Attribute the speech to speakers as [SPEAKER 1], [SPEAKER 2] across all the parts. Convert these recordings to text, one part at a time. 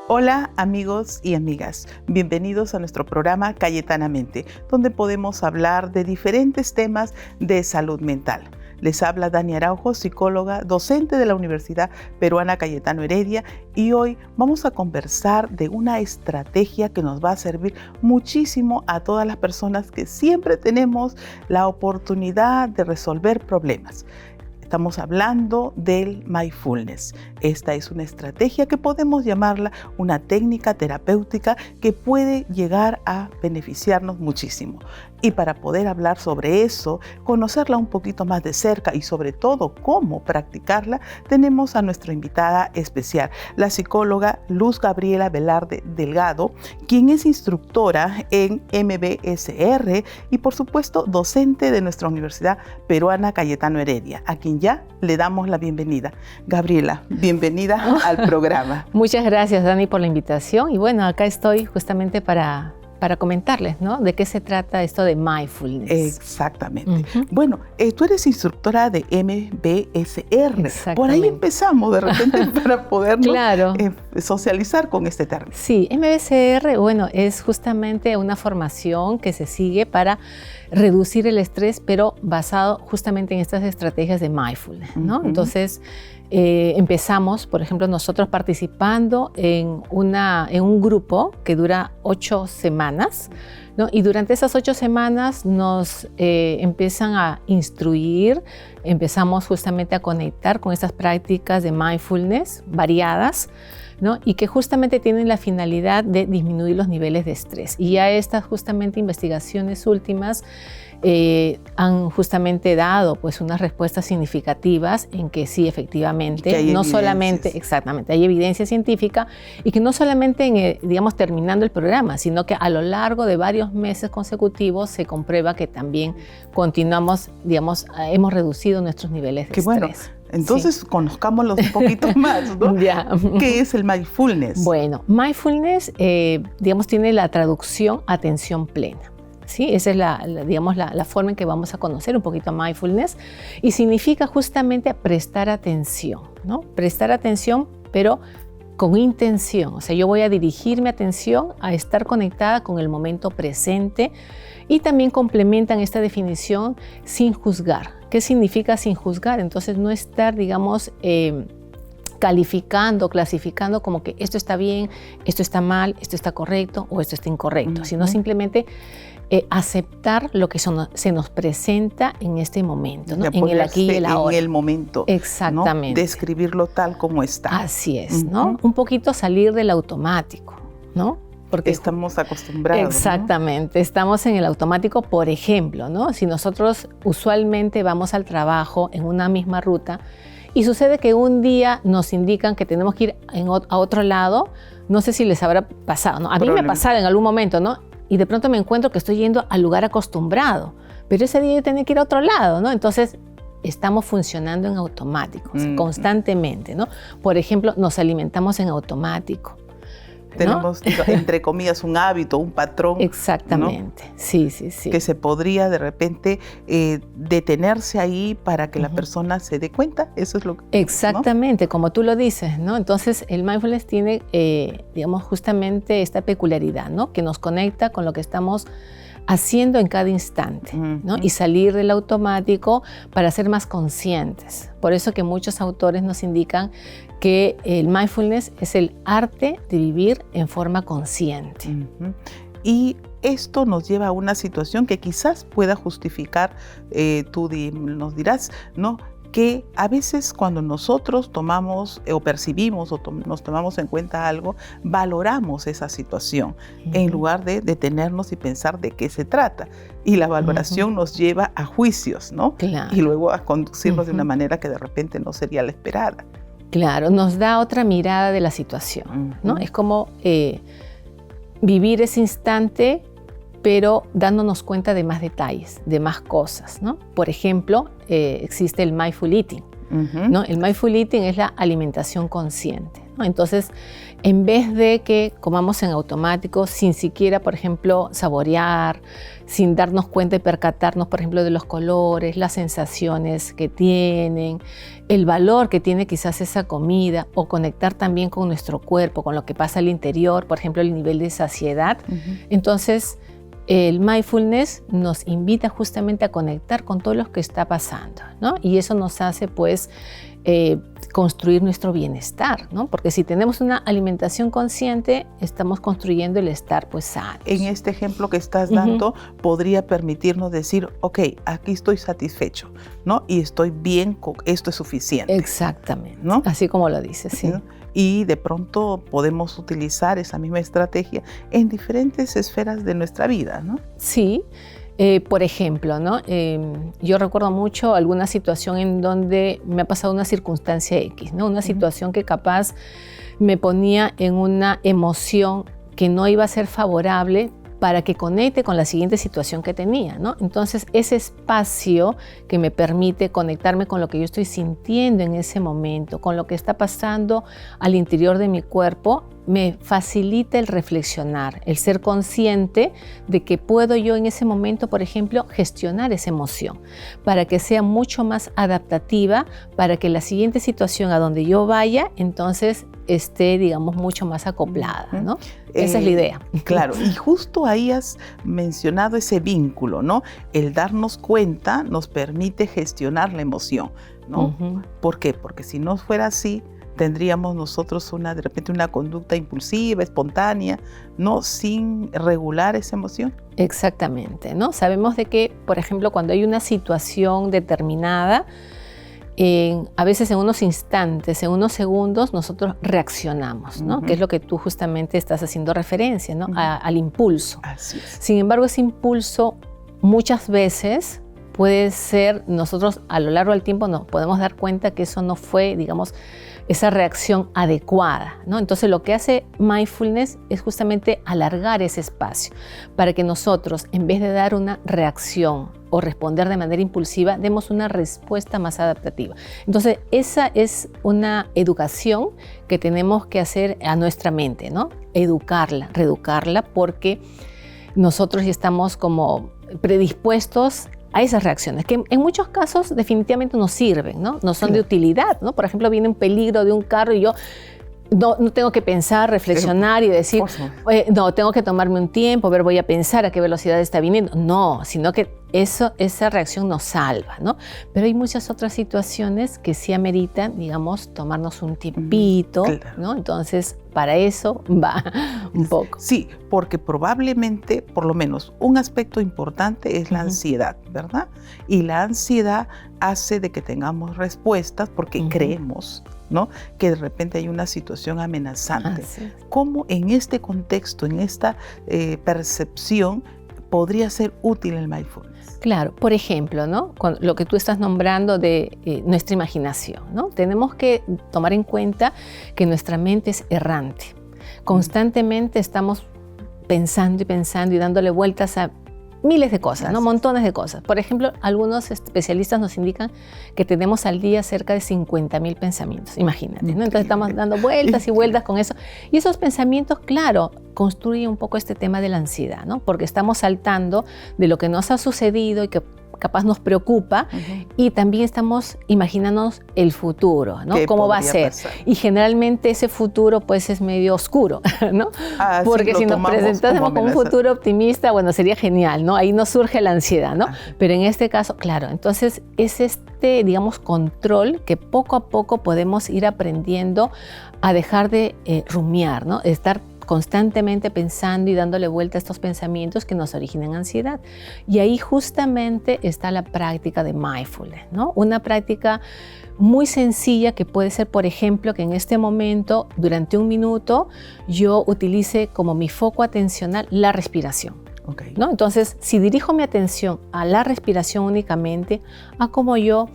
[SPEAKER 1] Hola amigos y amigas, bienvenidos a nuestro programa Cayetanamente, donde podemos hablar de diferentes temas de salud mental. Les habla Dani Araujo, psicóloga, docente de la Universidad Peruana Cayetano Heredia, y hoy vamos a conversar de una estrategia que nos va a servir muchísimo a todas las personas que siempre tenemos la oportunidad de resolver problemas. Estamos hablando del mindfulness. Esta es una estrategia que podemos llamarla una técnica terapéutica que puede llegar a beneficiarnos muchísimo. Y para poder hablar sobre eso, conocerla un poquito más de cerca y sobre todo cómo practicarla, tenemos a nuestra invitada especial, la psicóloga Luz Gabriela Velarde Delgado, quien es instructora en MBSR y por supuesto docente de nuestra Universidad Peruana Cayetano Heredia, a quien ya le damos la bienvenida. Gabriela, bienvenida al programa.
[SPEAKER 2] Muchas gracias, Dani, por la invitación. Y bueno, acá estoy justamente para comentarles, ¿no? De qué se trata esto de mindfulness.
[SPEAKER 1] Exactamente. Bueno, tú eres instructora de MBSR. Por ahí empezamos de repente para podernos socializar con este término.
[SPEAKER 2] Sí, MBSR, bueno, es justamente una formación que se sigue para reducir el estrés, pero basado justamente en estas estrategias de mindfulness, ¿no? Entonces, empezamos, por ejemplo, nosotros participando en un grupo que dura 8 semanas, ¿no? Y durante esas 8 semanas nos empiezan a instruir, empezamos justamente a conectar con estas prácticas de mindfulness variadas, ¿no? Y que justamente tienen la finalidad de disminuir los niveles de estrés. Y ya estas justamente investigaciones últimas han justamente dado pues unas respuestas significativas en que sí, efectivamente, no solamente, exactamente, hay evidencia científica y que no solamente digamos, terminando el programa, sino que a lo largo de varios meses consecutivos se comprueba que también continuamos, digamos, hemos reducido nuestros niveles de estrés.
[SPEAKER 1] Bueno. Entonces, conozcámoslos un poquito más, ¿no? ¿Qué es el mindfulness?
[SPEAKER 2] Bueno, mindfulness, digamos, tiene la traducción atención plena. ¿Sí? Esa es la forma en que vamos a conocer un poquito mindfulness y significa justamente prestar atención, ¿no? Prestar atención, pero con intención. O sea, yo voy a dirigir mi atención a estar conectada con el momento presente y también complementan esta definición sin juzgar. ¿Qué significa sin juzgar? Entonces, no estar, digamos, calificando, clasificando como que esto está bien, esto está mal, esto está correcto o esto está incorrecto, sino simplemente aceptar lo que se nos presenta en este momento, ¿no? En el aquí y el ahora.
[SPEAKER 1] En el momento.
[SPEAKER 2] Exactamente.
[SPEAKER 1] ¿No? Describirlo tal como está.
[SPEAKER 2] Así es, ¿no? Un poquito salir del automático, ¿no?
[SPEAKER 1] Porque estamos acostumbrados.
[SPEAKER 2] Exactamente, ¿no? Estamos en el automático, por ejemplo, ¿no? Si nosotros usualmente vamos al trabajo en una misma ruta y sucede que un día nos indican que tenemos que ir a otro lado, no sé si les habrá pasado, ¿no? A mí me ha pasado en algún momento, ¿no? Y de pronto me encuentro que estoy yendo al lugar acostumbrado, pero ese día yo tenía que ir a otro lado, ¿no? Entonces, estamos funcionando en automático, constantemente, ¿no? Por ejemplo, nos alimentamos en automático.
[SPEAKER 1] Tenemos, entre comillas, un hábito, un patrón.
[SPEAKER 2] Exactamente, ¿no? Sí.
[SPEAKER 1] Que se podría de repente detenerse ahí para que la persona se dé cuenta. Eso es lo que...
[SPEAKER 2] Exactamente, ¿no? Como tú lo dices, ¿no? Entonces, el mindfulness tiene, digamos, justamente esta peculiaridad, ¿no? Que nos conecta con lo que estamos haciendo en cada instante, ¿no? Y salir del automático para ser más conscientes. Por eso que muchos autores nos indican que el mindfulness es el arte de vivir en forma consciente.
[SPEAKER 1] Y esto nos lleva a una situación que quizás pueda justificar, tú nos dirás, ¿no? Que a veces cuando nosotros tomamos o percibimos o nos tomamos en cuenta algo, valoramos esa situación en lugar de detenernos y pensar de qué se trata. Y la valoración nos lleva a juicios, ¿no?
[SPEAKER 2] Claro.
[SPEAKER 1] Y luego a conducirnos de una manera que de repente no sería la esperada.
[SPEAKER 2] Claro, nos da otra mirada de la situación, ¿no? Es como vivir ese instante, pero dándonos cuenta de más detalles, de más cosas, ¿no? Por ejemplo, existe el mindful eating, ¿no? El mindful eating es la alimentación consciente, ¿no? Entonces, en vez de que comamos en automático, sin siquiera, por ejemplo, saborear, sin darnos cuenta y percatarnos, por ejemplo, de los colores, las sensaciones que tienen, el valor que tiene quizás esa comida, o conectar también con nuestro cuerpo, con lo que pasa al interior, por ejemplo, el nivel de saciedad. Entonces, el mindfulness nos invita justamente a conectar con todo lo que está pasando, ¿no? Y eso nos hace, pues, construir nuestro bienestar, ¿no? Porque si tenemos una alimentación consciente, estamos construyendo el estar, pues, sano.
[SPEAKER 1] En este ejemplo que estás dando, podría permitirnos decir, ok, aquí estoy satisfecho, ¿no? Y estoy bien, esto es suficiente.
[SPEAKER 2] Exactamente,
[SPEAKER 1] ¿no?
[SPEAKER 2] Así como lo dices, sí.
[SPEAKER 1] ¿No? Y de pronto podemos utilizar esa misma estrategia en diferentes esferas de nuestra vida, ¿no?
[SPEAKER 2] Sí. Por ejemplo, ¿no? Yo recuerdo mucho alguna situación en donde me ha pasado una circunstancia X, ¿no? Una situación que capaz me ponía en una emoción que no iba a ser favorable para que conecte con la siguiente situación que tenía, ¿no? Entonces, ese espacio que me permite conectarme con lo que yo estoy sintiendo en ese momento, con lo que está pasando al interior de mi cuerpo, me facilita el reflexionar, el ser consciente de que puedo yo en ese momento, por ejemplo, gestionar esa emoción para que sea mucho más adaptativa, para que la siguiente situación a donde yo vaya, entonces esté, digamos, mucho más acoplada, ¿no? Esa es la idea.
[SPEAKER 1] Claro, y justo ahí has mencionado ese vínculo, ¿no? El darnos cuenta nos permite gestionar la emoción, ¿no? ¿Por qué? Porque si no fuera así, tendríamos nosotros de repente una conducta impulsiva, espontánea, ¿no? Sin regular esa emoción.
[SPEAKER 2] Exactamente, ¿no? Sabemos de que, por ejemplo, cuando hay una situación determinada, a veces en unos instantes, en unos segundos, nosotros reaccionamos, ¿no? Que es lo que tú justamente estás haciendo referencia, ¿no? Al impulso.
[SPEAKER 1] Así es.
[SPEAKER 2] Sin embargo, ese impulso muchas veces puede ser, nosotros a lo largo del tiempo nos podemos dar cuenta que eso no fue, digamos, esa reacción adecuada, ¿no? Entonces lo que hace mindfulness es justamente alargar ese espacio para que nosotros, en vez de dar una reacción o responder de manera impulsiva, demos una respuesta más adaptativa. Entonces esa es una educación que tenemos que hacer a nuestra mente, ¿no? Educarla, reeducarla, porque nosotros ya estamos como predispuestos a esas reacciones, que en muchos casos definitivamente nos sirven, ¿no? No son de utilidad, ¿no? Por ejemplo, viene un peligro de un carro y yo no tengo que pensar, reflexionar y decir, no, tengo que tomarme un tiempo, voy a pensar a qué velocidad está viniendo. No, sino que esa reacción nos salva, ¿no? Pero hay muchas otras situaciones que sí ameritan, digamos, tomarnos un tiempito, ¿no? Entonces, para eso va un poco.
[SPEAKER 1] Sí, porque probablemente, por lo menos, un aspecto importante es la ansiedad, ¿verdad? Y la ansiedad hace de que tengamos respuestas porque creemos, ¿no? Que de repente hay una situación amenazante. ¿Cómo en este contexto, en esta percepción, podría ser útil el mindfulness?
[SPEAKER 2] Claro, por ejemplo, ¿no? Con lo que tú estás nombrando de nuestra imaginación, ¿no? Tenemos que tomar en cuenta que nuestra mente es errante. Constantemente estamos pensando y dándole vueltas a miles de cosas, ¿no? Montones de cosas. Por ejemplo, algunos especialistas nos indican que tenemos al día cerca de 50.000 pensamientos, imagínate, ¿no? Entonces estamos dando vueltas y vueltas con eso. Y esos pensamientos, claro, construyen un poco este tema de la ansiedad, ¿no? Porque estamos saltando de lo que nos ha sucedido y que capaz nos preocupa, y también estamos imaginándonos el futuro, ¿no? ¿Cómo va a ser? Pasar. Y generalmente ese futuro pues es medio oscuro, ¿no? Porque si nos presentásemos como un futuro optimista, bueno, sería genial, ¿no? Ahí nos surge la ansiedad, ¿no? Pero en este caso, claro, entonces es digamos, control que poco a poco podemos ir aprendiendo a dejar de rumiar, ¿no? Estar constantemente pensando y dándole vuelta a estos pensamientos que nos originan ansiedad. Y ahí justamente está la práctica de mindfulness, ¿no? Una práctica muy sencilla que puede ser, por ejemplo, que en este momento, durante un minuto, yo utilice como mi foco atencional la respiración. ¿No? Entonces, si dirijo mi atención a la respiración únicamente, a cómo yo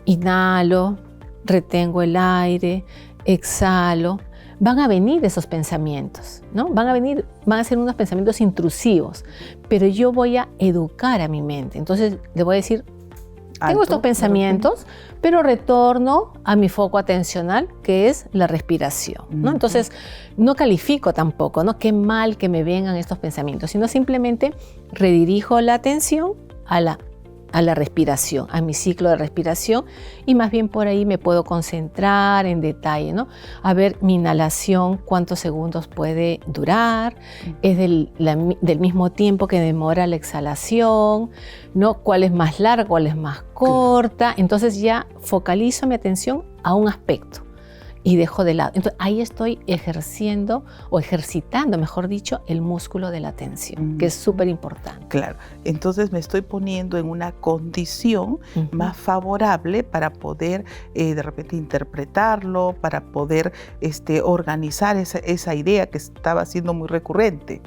[SPEAKER 2] inhalo, retengo el aire, exhalo, van a venir esos pensamientos, ¿no? Van a ser unos pensamientos intrusivos, pero yo voy a educar a mi mente. Entonces le voy a decir, tengo estos pensamientos, pero retorno a mi foco atencional, que es la respiración, ¿no? Entonces, no califico tampoco, ¿no? Qué mal que me vengan estos pensamientos, sino simplemente redirijo la atención a la respiración, a mi ciclo de respiración, y más bien por ahí me puedo concentrar en detalle, ¿no? A ver, mi inhalación, cuántos segundos puede durar, es del mismo tiempo que demora la exhalación, ¿no? ¿Cuál es más larga, cuál es más corta? Entonces ya focalizo mi atención a un aspecto y dejo de lado. Entonces ahí estoy ejerciendo o ejercitando, mejor dicho, el músculo de la atención, que es súper importante.
[SPEAKER 1] Claro, entonces me estoy poniendo en una condición más favorable para poder de repente interpretarlo, para poder organizar esa idea que estaba siendo muy recurrente.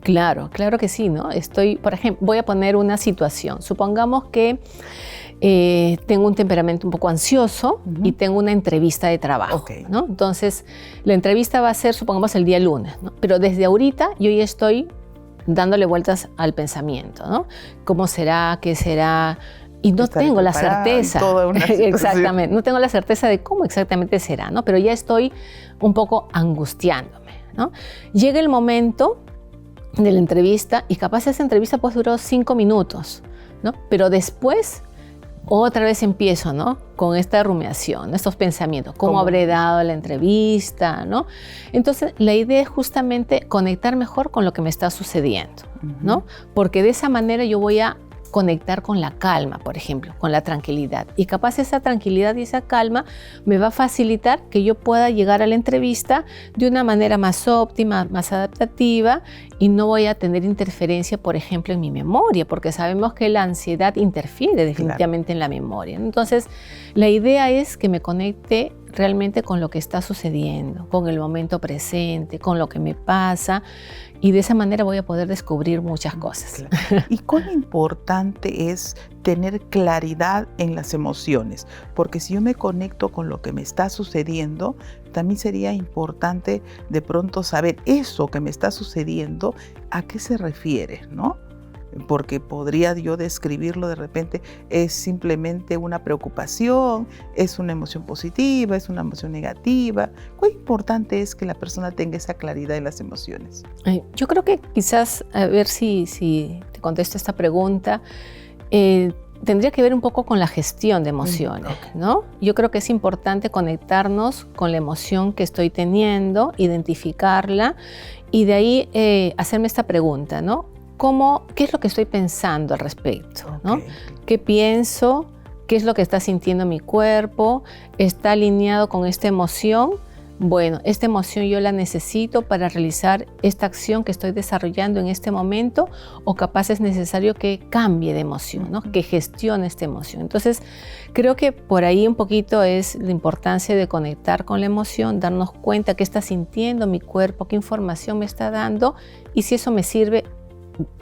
[SPEAKER 2] Claro, claro que sí, ¿no? Por ejemplo, voy a poner una situación. Supongamos que tengo un temperamento un poco ansioso y tengo una entrevista de trabajo, ¿no? Entonces, la entrevista va a ser, supongamos, el día lunes, ¿no? Pero desde ahorita yo ya estoy dándole vueltas al pensamiento, ¿no? ¿Cómo será? ¿Qué será? Y no tengo la certeza. Exactamente, no tengo la certeza de cómo exactamente será, ¿no? Pero ya estoy un poco angustiándome, ¿no? Llega el momento de la entrevista y capaz esa entrevista pues duró 5 minutos, ¿no? Pero después otra vez empiezo, ¿no? Con esta rumiación, estos pensamientos, ¿cómo habré dado la entrevista, ¿no? Entonces, la idea es justamente conectar mejor con lo que me está sucediendo, ¿no? Porque de esa manera yo voy a conectar con la calma, por ejemplo, con la tranquilidad. Y capaz esa tranquilidad y esa calma me va a facilitar que yo pueda llegar a la entrevista de una manera más óptima, más adaptativa, y no voy a tener interferencia, por ejemplo, en mi memoria, porque sabemos que la ansiedad interfiere definitivamente en la memoria. Entonces, la idea es que me conecte realmente con lo que está sucediendo, con el momento presente, con lo que me pasa, y de esa manera voy a poder descubrir muchas cosas.
[SPEAKER 1] Claro. ¿Y cuán importante es tener claridad en las emociones? Porque si yo me conecto con lo que me está sucediendo, también sería importante de pronto saber eso que me está sucediendo, a qué se refiere, ¿no? Porque podría yo describirlo de repente, es simplemente una preocupación, es una emoción positiva, es una emoción negativa. ¿Cuán importante es que la persona tenga esa claridad en las emociones?
[SPEAKER 2] Yo creo que quizás, a ver si te contesto esta pregunta, tendría que ver un poco con la gestión de emociones, ¿no? Yo creo que es importante conectarnos con la emoción que estoy teniendo, identificarla y de ahí hacerme esta pregunta, ¿no? ¿Qué es lo que estoy pensando al respecto, ¿no? ¿Qué pienso? ¿Qué es lo que está sintiendo mi cuerpo? ¿Está alineado con esta emoción? Bueno, esta emoción yo la necesito para realizar esta acción que estoy desarrollando en este momento, o capaz es necesario que cambie de emoción, ¿no? Que gestione esta emoción. Entonces, creo que por ahí un poquito es la importancia de conectar con la emoción, darnos cuenta qué está sintiendo mi cuerpo, qué información me está dando y si eso me sirve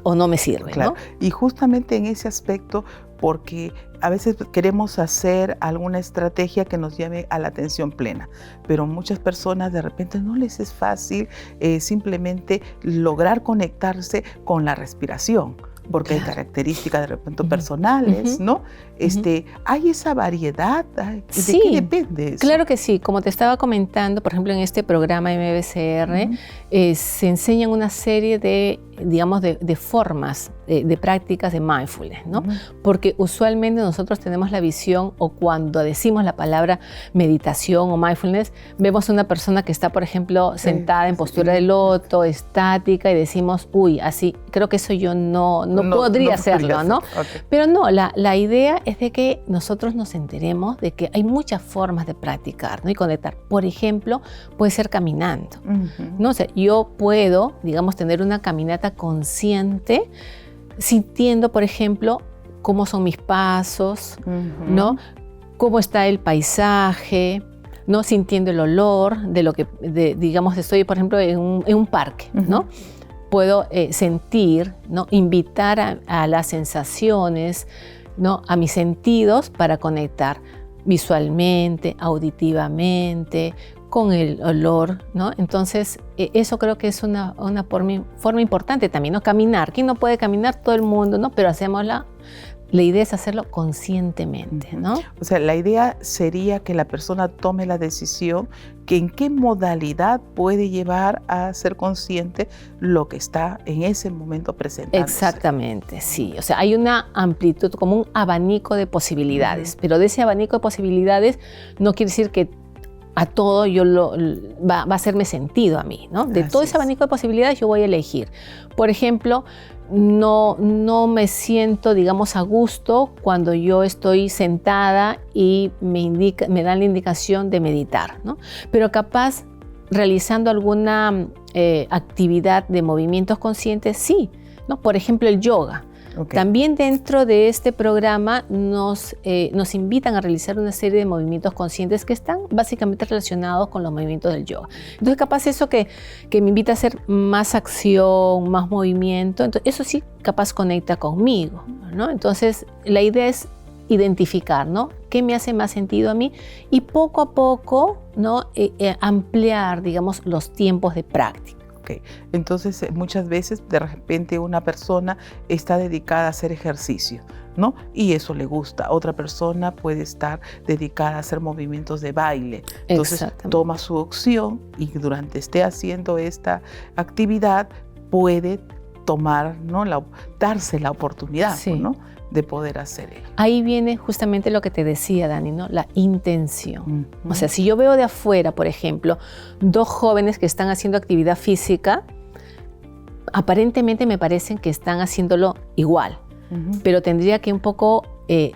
[SPEAKER 2] o no me sirve,
[SPEAKER 1] claro,
[SPEAKER 2] ¿no?
[SPEAKER 1] Y justamente en ese aspecto, porque a veces queremos hacer alguna estrategia que nos lleve a la atención plena, pero muchas personas de repente no les es fácil simplemente lograr conectarse con la respiración, porque hay características de repente personales, ¿no? ¿Hay esa variedad? ¿De qué depende eso?
[SPEAKER 2] Claro que sí. Como te estaba comentando, por ejemplo, en este programa MBCR se enseñan una serie de, digamos, de formas, de prácticas de mindfulness, ¿no? Porque usualmente nosotros tenemos la visión, o cuando decimos la palabra meditación o mindfulness, vemos a una persona que está, por ejemplo, sentada en postura de loto, estática, y decimos, uy, así, creo que eso yo no podría hacerlo, ¿no? Pero no, la idea es de que nosotros nos enteremos de que hay muchas formas de practicar, ¿no? Y conectar. Por ejemplo, puede ser caminando, ¿no? O sea, yo puedo, digamos, tener una caminata consciente, sintiendo, por ejemplo, cómo son mis pasos, ¿no? Cómo está el paisaje, ¿no? Sintiendo el olor de lo que, digamos, estoy, por ejemplo, en un parque, ¿no? Puedo sentir, ¿no? Invitar a las sensaciones, ¿no? A mis sentidos para conectar visualmente, auditivamente, con el olor, ¿no? Entonces, eso creo que es una forma importante también, ¿no? Caminar. ¿Quién no puede caminar? Todo el mundo, ¿no? Pero hacemos la idea es hacerlo conscientemente, ¿no?
[SPEAKER 1] O sea, la idea sería que la persona tome la decisión que en qué modalidad puede llevar a ser consciente lo que está en ese momento presentándose.
[SPEAKER 2] Exactamente, sí. O sea, hay una amplitud, como un abanico de posibilidades, pero de ese abanico de posibilidades no quiere decir que a todo va a hacerme sentido a mí, ¿no? De todo ese abanico de posibilidades yo voy a elegir. Por ejemplo, no me siento, digamos, a gusto cuando yo estoy sentada y me dan la indicación de meditar, ¿no? Pero capaz, realizando alguna actividad de movimientos conscientes, sí, ¿no? Por ejemplo, el yoga. Okay. También dentro de este programa nos invitan a realizar una serie de movimientos conscientes que están básicamente relacionados con los movimientos del yoga. Entonces, capaz eso que me invita a hacer más acción, más movimiento, entonces, eso sí capaz conecta conmigo, ¿no? Entonces, la idea es identificar, ¿no? ¿Qué me hace más sentido a mí? Y poco a poco, ¿no? Ampliar, digamos, los tiempos de práctica.
[SPEAKER 1] Okay. Entonces, muchas veces, de repente, una persona está dedicada a hacer ejercicio, ¿no? Y eso le gusta. Otra persona puede estar dedicada a hacer movimientos de baile. Entonces, toma su opción y durante esté haciendo esta actividad, puede tomar, ¿no? Darse la oportunidad, sí, ¿no? De poder hacer ello.
[SPEAKER 2] Ahí viene justamente lo que te decía, Dani, ¿no? La intención. O sea, si yo veo de afuera, por ejemplo, dos jóvenes que están haciendo actividad física, aparentemente me parecen que están haciéndolo igual, pero tendría que un poco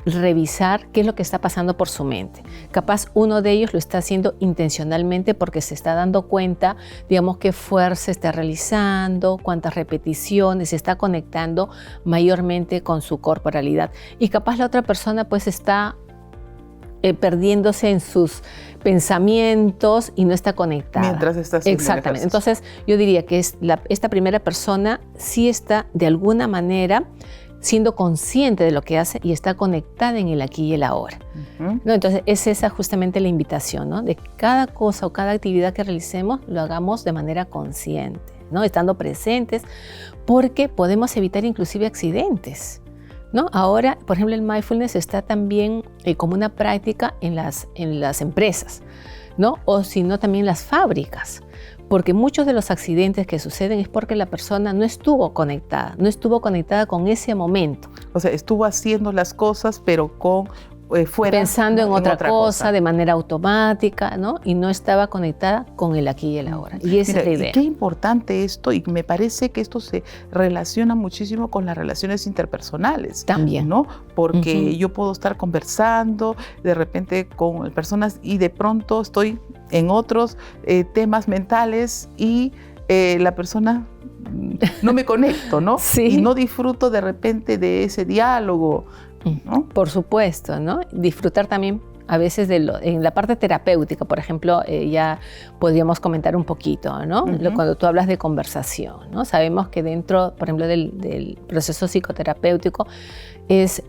[SPEAKER 2] revisar qué es lo que está pasando por su mente. Capaz uno de ellos lo está haciendo intencionalmente porque se está dando cuenta, digamos, qué fuerza está realizando, cuántas repeticiones, se está conectando mayormente con su corporalidad. Y capaz la otra persona pues está perdiéndose en sus pensamientos y no está conectada.
[SPEAKER 1] Mientras está haciendo
[SPEAKER 2] exactamente. Entonces yo diría que esta primera persona sí está de alguna manera siendo consciente de lo que hace y está conectada en el aquí y el ahora. ¿No? Entonces es esa justamente la invitación, ¿no? De cada cosa o cada actividad que realicemos lo hagamos de manera consciente, ¿no? Estando presentes, porque podemos evitar inclusive accidentes, ¿no? Ahora, por ejemplo, el mindfulness está también como una práctica en las empresas, ¿no? O si no, también en las fábricas. Porque muchos de los accidentes que suceden es porque la persona no estuvo conectada con ese momento.
[SPEAKER 1] O sea, estuvo haciendo las cosas, pero
[SPEAKER 2] pensando en otra cosa, de manera automática, ¿no? Y no estaba conectada con el aquí y el ahora. Y esa es la idea.
[SPEAKER 1] Qué importante esto, y me parece que esto se relaciona muchísimo con las relaciones interpersonales.
[SPEAKER 2] También.
[SPEAKER 1] ¿No? Porque yo puedo estar conversando de repente con personas y de pronto estoy en otros temas mentales y la persona no me conecto, ¿no?
[SPEAKER 2] Sí.
[SPEAKER 1] Y no disfruto de repente de ese diálogo, ¿no?
[SPEAKER 2] Por supuesto, ¿no? Disfrutar también a veces en la parte terapéutica, por ejemplo, ya podríamos comentar un poquito, ¿no? Cuando tú hablas de conversación, ¿no? Sabemos que dentro, por ejemplo, del proceso psicoterapéutico es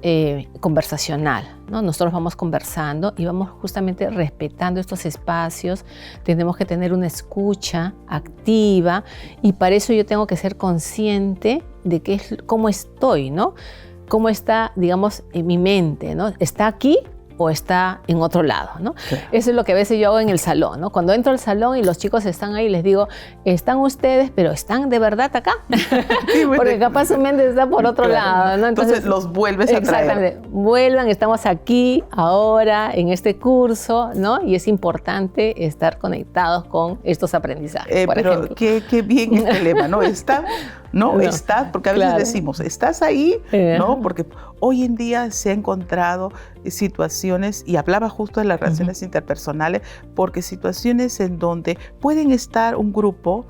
[SPEAKER 2] conversacional, ¿no? Nosotros vamos conversando y vamos justamente respetando estos espacios. Tenemos que tener una escucha activa y para eso yo tengo que ser consciente de cómo estoy, ¿no? Cómo está, digamos, en mi mente, ¿no? ¿Está aquí o está en otro lado, ¿no? Claro. Eso es lo que a veces yo hago en el salón, ¿no? Cuando entro al salón y los chicos están ahí, les digo, ¿están ustedes, pero están de verdad acá? Sí, bueno, porque capaz su mente está por otro lado, ¿no?
[SPEAKER 1] Entonces los vuelves a traer.
[SPEAKER 2] Exactamente. Vuelvan, estamos aquí, ahora, en este curso, ¿no? Y es importante estar conectados con estos aprendizajes, por ejemplo.
[SPEAKER 1] Qué bien este lema, ¿no? Estás, porque a veces decimos, estás ahí, ¿no? Porque hoy en día se ha encontrado situaciones, y hablaba justo de las relaciones interpersonales, porque situaciones en donde pueden estar un grupo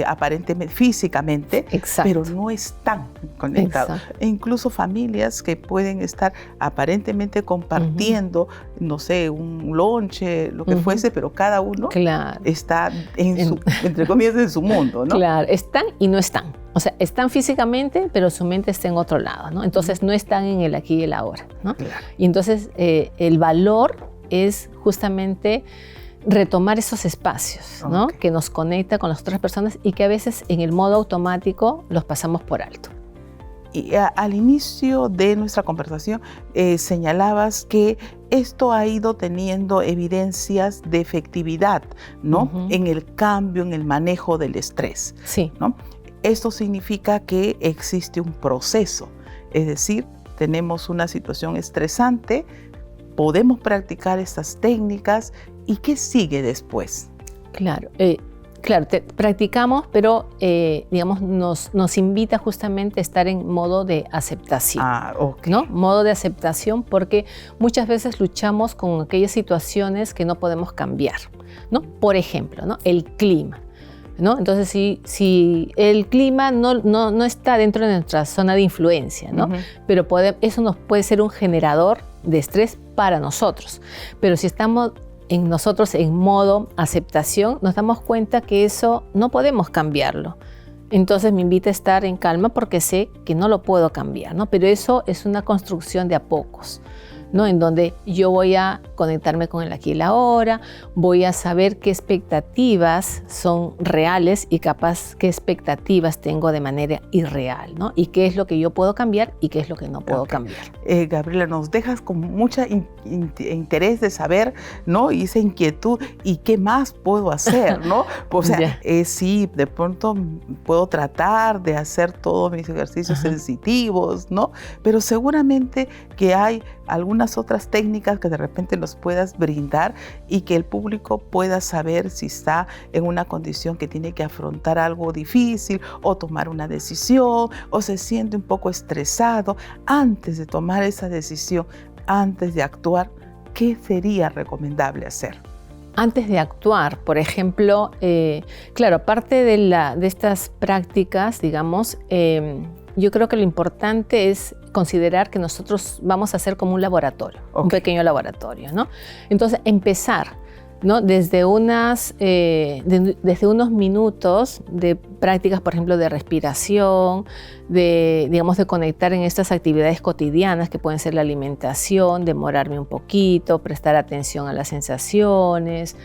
[SPEAKER 1] aparentemente, físicamente, pero no están conectados. E incluso familias que pueden estar aparentemente compartiendo, no sé, un lonche, lo que fuese, pero cada uno está entre comillas, en su mundo, ¿no?
[SPEAKER 2] Claro, están y no están. O sea, están físicamente, pero su mente está en otro lado, ¿no? Entonces no están en el aquí y el ahora, ¿no? Claro. Y entonces el valor es justamente retomar esos espacios, ¿no? Que nos conecta con las otras personas y que a veces en el modo automático los pasamos por alto.
[SPEAKER 1] Y al inicio de nuestra conversación señalabas que esto ha ido teniendo evidencias de efectividad, ¿no? En el cambio, en el manejo del estrés.
[SPEAKER 2] Sí.
[SPEAKER 1] ¿No? Esto significa que existe un proceso, es decir, tenemos una situación estresante, podemos practicar estas técnicas y ¿qué sigue después?
[SPEAKER 2] Claro. Claro, practicamos, pero digamos, nos invita justamente a estar en modo de aceptación.
[SPEAKER 1] Okay.
[SPEAKER 2] ¿No? Modo de aceptación, porque muchas veces luchamos con aquellas situaciones que no podemos cambiar, ¿no? Por ejemplo, ¿no? El clima, ¿no? Entonces, si el clima no está dentro de nuestra zona de influencia, ¿no? Pero eso nos puede ser un generador de estrés para nosotros. Pero si estamos nosotros en modo aceptación, nos damos cuenta que eso no podemos cambiarlo. Entonces me invita a estar en calma porque sé que no lo puedo cambiar, ¿no? Pero eso es una construcción de a pocos, ¿no? En donde yo voy a conectarme con el aquí y la ahora, voy a saber qué expectativas son reales y capaz qué expectativas tengo de manera irreal, ¿no? Y qué es lo que yo puedo cambiar y qué es lo que no puedo cambiar.
[SPEAKER 1] Gabriela, nos dejas con mucha interés de saber, ¿no? Y esa inquietud, ¿y qué más puedo hacer, no? O sea, sí, de pronto puedo tratar de hacer todos mis ejercicios sensitivos, ¿no? Pero seguramente que hay algunas otras técnicas que de repente nos puedas brindar y que el público pueda saber si está en una condición que tiene que afrontar algo difícil o tomar una decisión o se siente un poco estresado. Antes de tomar esa decisión, antes de actuar, ¿qué sería recomendable hacer?
[SPEAKER 2] Antes de actuar, por ejemplo, claro, aparte de estas prácticas, digamos, yo creo que lo importante es considerar que nosotros vamos a hacer como un laboratorio, un pequeño laboratorio, ¿no? Entonces, empezar, ¿no? Desde unos minutos de prácticas, por ejemplo, de respiración, digamos, de conectar en estas actividades cotidianas que pueden ser la alimentación, demorarme un poquito, prestar atención a las sensaciones,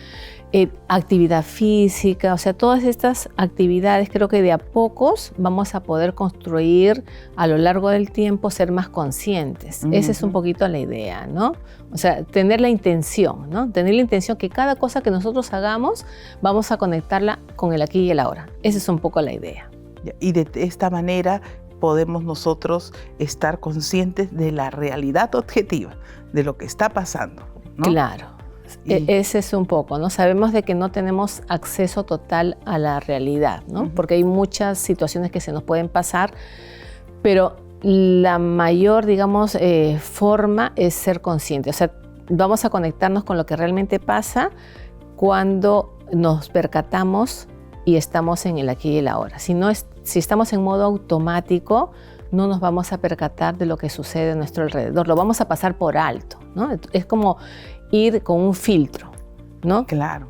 [SPEAKER 2] actividad física, o sea, todas estas actividades creo que de a pocos vamos a poder construir a lo largo del tiempo, ser más conscientes. Esa es un poquito la idea, ¿no? O sea, tener la intención, ¿no? Tener la intención que cada cosa que nosotros hagamos vamos a conectarla con el aquí y el ahora. Esa es un poco la idea.
[SPEAKER 1] Y de esta manera podemos nosotros estar conscientes de la realidad objetiva, de lo que está pasando, ¿no?
[SPEAKER 2] Claro. Ese es un poco, ¿no? Sabemos de que no tenemos acceso total a la realidad, ¿no? Porque hay muchas situaciones que se nos pueden pasar, pero la mayor, digamos, forma es ser consciente. O sea, vamos a conectarnos con lo que realmente pasa cuando nos percatamos y estamos en el aquí y el ahora. Si estamos en modo automático, no nos vamos a percatar de lo que sucede a nuestro alrededor. Lo vamos a pasar por alto, ¿no? Es como ir con un filtro, ¿no?
[SPEAKER 1] Claro.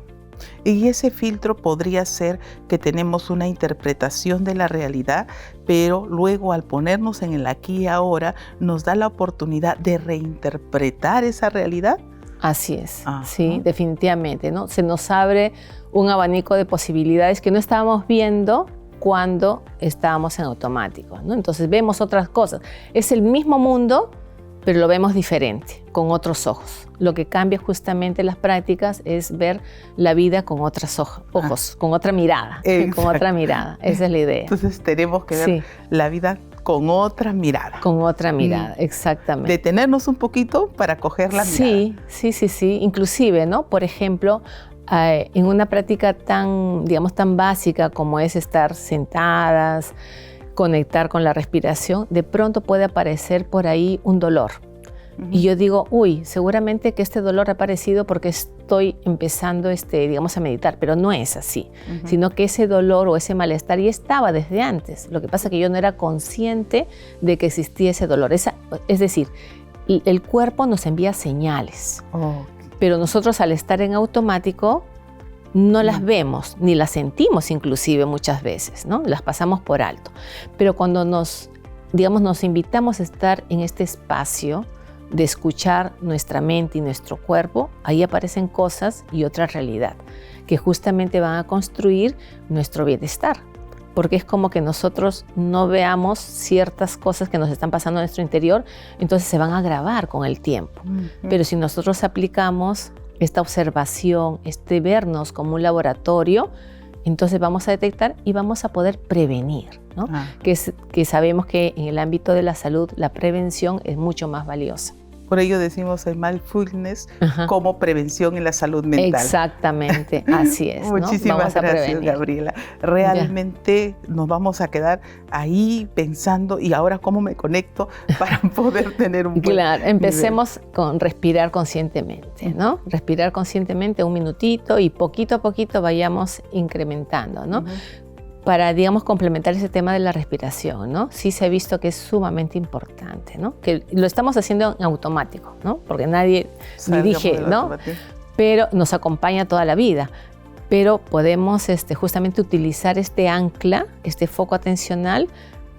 [SPEAKER 1] Y ese filtro podría ser que tenemos una interpretación de la realidad, pero luego al ponernos en el aquí y ahora nos da la oportunidad de reinterpretar esa realidad.
[SPEAKER 2] Así es, sí, definitivamente, ¿no? Se nos abre un abanico de posibilidades que no estábamos viendo cuando estábamos en automático, ¿no? Entonces vemos otras cosas. Es el mismo mundo, pero lo vemos diferente, con otros ojos. Lo que cambia justamente las prácticas es ver la vida con otros ojos, con otra mirada. Con otra mirada, esa es la idea.
[SPEAKER 1] Entonces tenemos que ver la vida con otra mirada.
[SPEAKER 2] Con otra mirada, exactamente.
[SPEAKER 1] Detenernos un poquito para coger la mirada.
[SPEAKER 2] Sí. Inclusive, ¿no? Por ejemplo, en una práctica tan, digamos, tan básica como es estar sentadas, conectar con la respiración, de pronto puede aparecer por ahí un dolor. Y yo digo, seguramente que este dolor ha aparecido porque estoy empezando, digamos, a meditar, pero no es así, sino que ese dolor o ese malestar ya estaba desde antes. Lo que pasa es que yo no era consciente de que existía ese dolor. Es decir, el cuerpo nos envía señales, pero nosotros al estar en automático no las vemos, ni las sentimos inclusive muchas veces, ¿no? Las pasamos por alto. Pero cuando nos invitamos a estar en este espacio de escuchar nuestra mente y nuestro cuerpo, ahí aparecen cosas y otra realidad que justamente van a construir nuestro bienestar. porque es como que nosotros no veamos ciertas cosas que nos están pasando en nuestro interior, entonces se van a agravar con el tiempo. Pero si nosotros aplicamos esta observación, este vernos como un laboratorio, entonces vamos a detectar y vamos a poder prevenir, ¿no? Que sabemos que en el ámbito de la salud la prevención es mucho más valiosa.
[SPEAKER 1] Por ello decimos el mindfulness como prevención en la salud mental.
[SPEAKER 2] Exactamente, así es.
[SPEAKER 1] Muchísimas gracias, Gabriela. Realmente nos vamos a quedar ahí pensando, ¿y ahora cómo me conecto para poder tener un buen
[SPEAKER 2] Claro, empecemos
[SPEAKER 1] nivel?
[SPEAKER 2] con respirar conscientemente, ¿no? Respirar conscientemente un minutito y poquito a poquito vayamos incrementando, ¿no? Para, digamos, complementar ese tema de la respiración, ¿no? Sí se ha visto que es sumamente importante, ¿no? Que lo estamos haciendo en automático, ¿no? Porque nadie dirige, ¿no? Pero nos acompaña toda la vida. Pero podemos justamente utilizar este ancla, este foco atencional,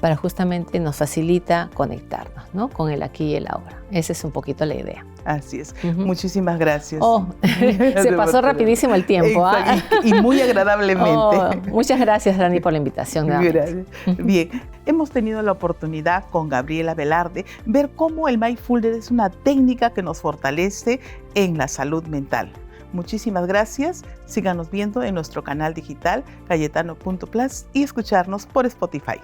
[SPEAKER 2] para justamente nos facilita conectarnos, ¿no? Con el aquí y el ahora. Esa es un poquito la idea.
[SPEAKER 1] Así es. Muchísimas gracias.
[SPEAKER 2] Se pasó rapidísimo el tiempo.
[SPEAKER 1] Y muy agradablemente.
[SPEAKER 2] Muchas gracias, Dani, por la invitación.
[SPEAKER 1] Gracias. Bien, hemos tenido la oportunidad con Gabriela Velarde ver cómo el mindfulness es una técnica que nos fortalece en la salud mental. Muchísimas gracias. Síganos viendo en nuestro canal digital cayetano.plus y escucharnos por Spotify.